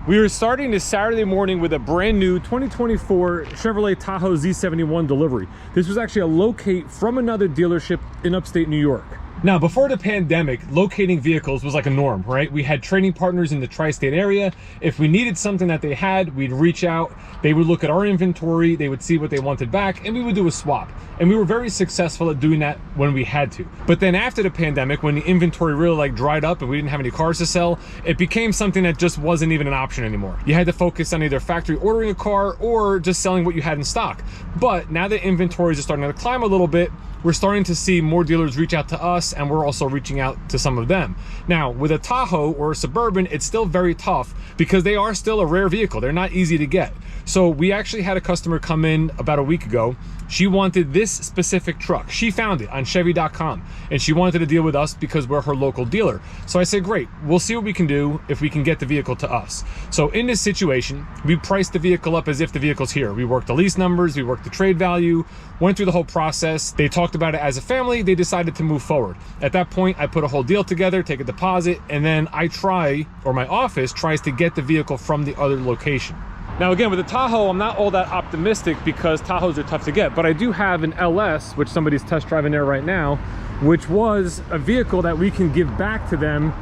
We are starting this Saturday morning with a brand new 2024 Chevrolet Tahoe Z71 delivery. This was actually a locate from another dealership in upstate New York. Now, before the pandemic, locating vehicles was like a norm, right? We had trading partners in the tri-state area. If we needed something that they had, we'd reach out. They would look at our inventory, they would see what they wanted back, and we would do a swap. And we were very successful at doing that when we had to. But then after the pandemic, when the inventory really dried up and we didn't have any cars to sell, it became something that just wasn't even an option anymore. You had to focus on either factory ordering a car or just selling what you had in stock. But now that inventories are starting to climb a little bit, we're starting to see more dealers reach out to us, and we're also reaching out to some of them. Now, with a Tahoe or a Suburban, it's still very tough because they are still a rare vehicle. They're not easy to get. So we actually had a customer come in about a week ago. She wanted this specific truck. She found it on Chevy.com, and she wanted to deal with us because we're her local dealer. So I said, great, we'll see what we can do if we can get the vehicle to us. So in this situation, we priced the vehicle up as if the vehicle's here. We worked the lease numbers, we worked the trade value, went through the whole process. They talked about it as a family. They decided to move forward. At that point, I put a whole deal together, take a deposit, and then my office tries to get the vehicle from the other location. Now again, with the Tahoe, I'm not all that optimistic because Tahoes are tough to get, but I do have an LS, which somebody's test driving there right now, which was a vehicle that we can give back to them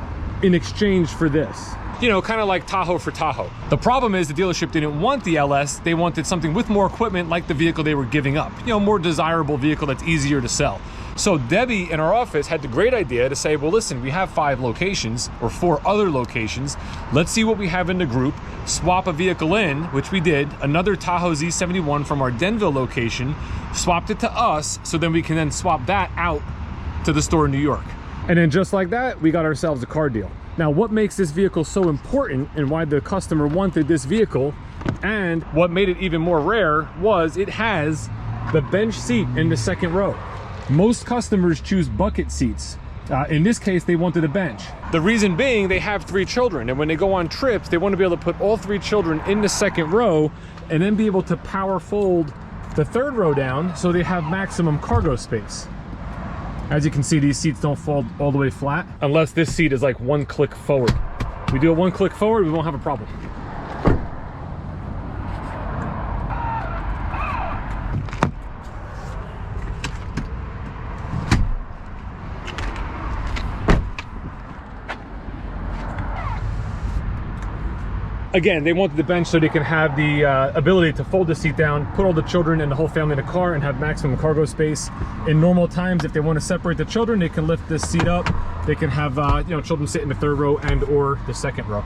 in exchange for this. You know, kind of like Tahoe for Tahoe. The problem is the dealership didn't want the LS. They wanted something with more equipment like the vehicle they were giving up. You know, more desirable vehicle that's easier to sell. So Debbie in our office had the great idea to say, well, listen, we have 5 locations or 4 other locations. Let's see what we have in the group, swap a vehicle in, which we did, another Tahoe Z71 from our Denville location, swapped it to us, so then we can then swap that out to the store in New York. And then just like that, we got ourselves a car deal. Now, what makes this vehicle so important and why the customer wanted this vehicle, and what made it even more rare, was it has the bench seat in the second row. Most customers choose bucket seats. In this case, they wanted a bench. The reason being, they have 3 children, and when they go on trips, they want to be able to put all 3 children in the second row and then be able to power fold the third row down so they have maximum cargo space. As you can see, these seats don't fold all the way flat unless this seat is like 1 click forward. We do it 1 click forward, we won't have a problem. Again, they wanted the bench so they can have the ability to fold the seat down, put all the children and the whole family in the car and have maximum cargo space. In normal times, if they want to separate the children, they can lift this seat up. They can have children sit in the third row and or the second row.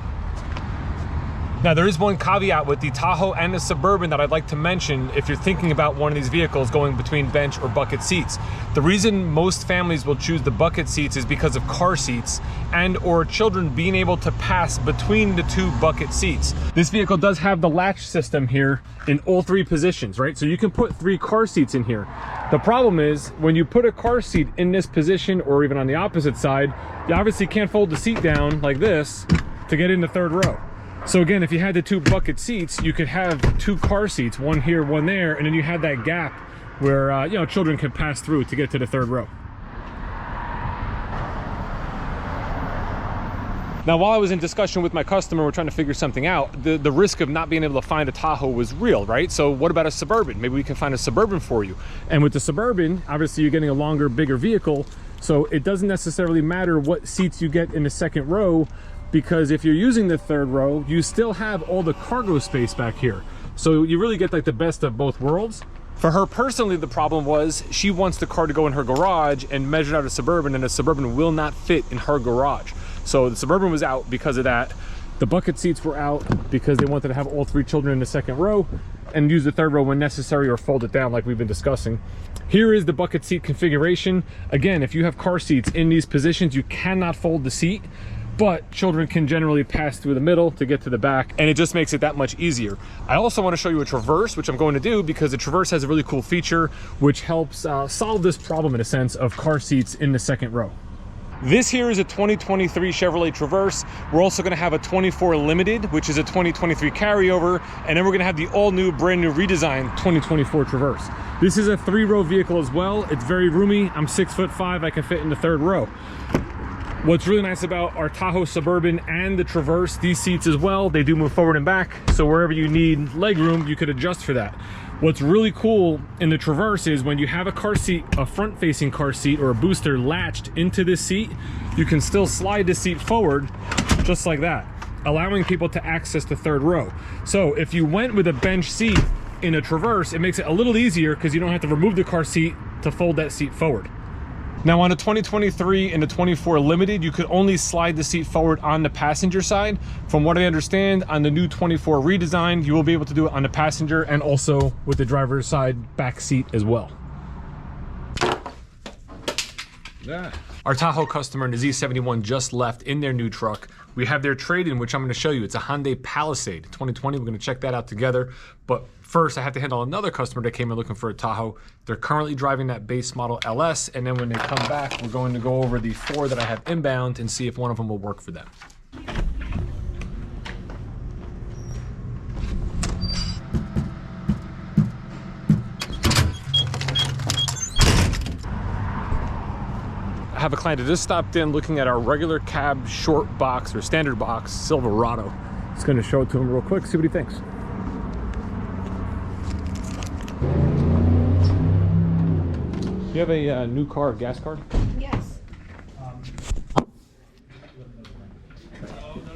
Now, there is one caveat with the Tahoe and the Suburban that I'd like to mention if you're thinking about one of these vehicles going between bench or bucket seats. The reason most families will choose the bucket seats is because of car seats and or children being able to pass between the 2 bucket seats. This vehicle does have the latch system here in all 3 positions, right? So you can put 3 car seats in here. The problem is when you put a car seat in this position or even on the opposite side, you obviously can't fold the seat down like this to get in the third row. So again, if you had the 2 bucket seats, you could have 2 car seats, one here, one there, and then you had that gap where children could pass through to get to the third row. Now, while I was in discussion with my customer, we're trying to figure something out, the risk of not being able to find a Tahoe was real, right? So what about a Suburban? Maybe we can find a Suburban for you. And with the Suburban, obviously you're getting a longer, bigger vehicle, so it doesn't necessarily matter what seats you get in the second row, because if you're using the third row, you still have all the cargo space back here. So you really get like the best of both worlds. For her personally, the problem was she wants the car to go in her garage and measured out a Suburban, and a Suburban will not fit in her garage. So the Suburban was out because of that. The bucket seats were out because they wanted to have all 3 children in the second row and use the third row when necessary or fold it down like we've been discussing. Here is the bucket seat configuration. Again, if you have car seats in these positions, you cannot fold the seat, but children can generally pass through the middle to get to the back, and it just makes it that much easier. I also want to show you a Traverse, which I'm going to do because the Traverse has a really cool feature which helps solve this problem in a sense of car seats in the second row. This here is a 2023 Chevrolet Traverse. We're also going to have a 24 Limited, which is a 2023 carryover, and then we're going to have the all-new, brand-new redesigned 2024 Traverse. This is a 3-row vehicle as well. It's very roomy. I'm 6'5". I can fit in the third row. What's really nice about our Tahoe Suburban and the Traverse, these seats as well, they do move forward and back. So wherever you need leg room, you could adjust for that. What's really cool in the Traverse is when you have a car seat, a front facing car seat or a booster latched into this seat, you can still slide the seat forward just like that, allowing people to access the third row. So if you went with a bench seat in a Traverse, it makes it a little easier because you don't have to remove the car seat to fold that seat forward. Now on a 2023 and a 24 Limited, you could only slide the seat forward on the passenger side. From what I understand, on the new 24 redesign, you will be able to do it on the passenger and also with the driver's side back seat as well. Yeah. Our Tahoe customer in the Z71 just left in their new truck. We have their trade-in, which I'm going to show you. It's a Hyundai Palisade 2020. We're going to check that out together. But first, I have to handle another customer that came in looking for a Tahoe. They're currently driving that base model LS, and then when they come back, we're going to go over the 4 that I have inbound and see if one of them will work for them. I have a client that just stopped in looking at our regular cab short box or standard box Silverado. Just going to show it to him real quick, see what he thinks. Do you have a new car gas card? Yes.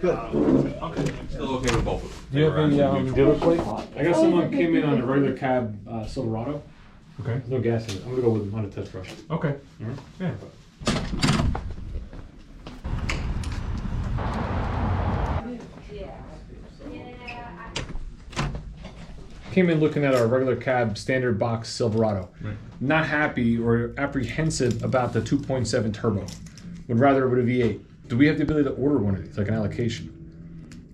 Good. Okay. Still okay with both of them. Do you have a dealer plate? I got someone came in on a regular cab Silverado. Okay. There's no gas in it. I'm going to go with him on a test drive. Okay. All right. Yeah. Came in looking at our regular cab standard box Silverado. Right. Not happy or apprehensive about the 2.7 turbo. Would rather it with a V8. Do we have the ability to order one of these, like an allocation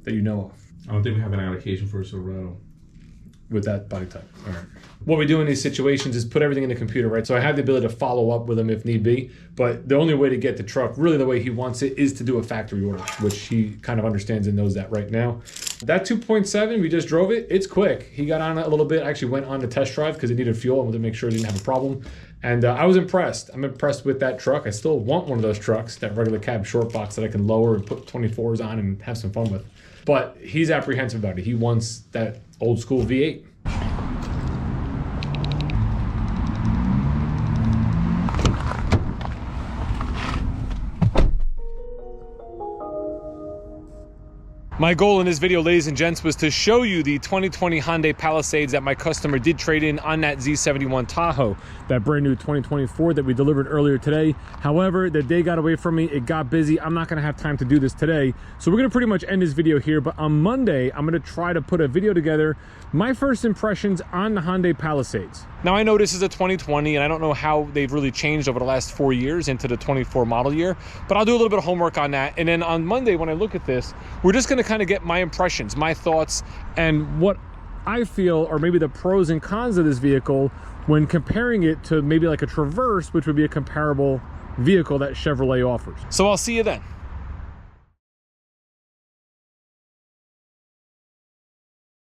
that you know of? I don't think we have an allocation for a Silverado. With that body type. All right. What we do in these situations is put everything in the computer, right? So I have the ability to follow up with him if need be, but the only way to get the truck really the way he wants it is to do a factory order, which he kind of understands and knows that right now. That 2.7, we just drove it. It's quick. He got on it a little bit. I actually went on the test drive because it needed fuel. I wanted to make sure it didn't have a problem. And I was impressed. I'm impressed with that truck. I still want one of those trucks, that regular cab short box that I can lower and put 24s on and have some fun with. But he's apprehensive about it. He wants that old school V8. My goal in this video, ladies and gents, was to show you the 2020 Hyundai Palisades that my customer did trade in on that Z71 Tahoe, that brand new 2024 that we delivered earlier today. However, the day got away from me, it got busy. I'm not gonna have time to do this today. So we're gonna pretty much end this video here, but on Monday, I'm gonna try to put a video together, my first impressions on the Hyundai Palisades. Now I know this is a 2020 and I don't know how they've really changed over the last 4 years into the 24 model year, but I'll do a little bit of homework on that. And then on Monday, when I look at this, we're just gonna kind of get my impressions, my thoughts, and what I feel are maybe the pros and cons of this vehicle when comparing it to maybe like a Traverse, which would be a comparable vehicle that Chevrolet offers. So I'll see you then.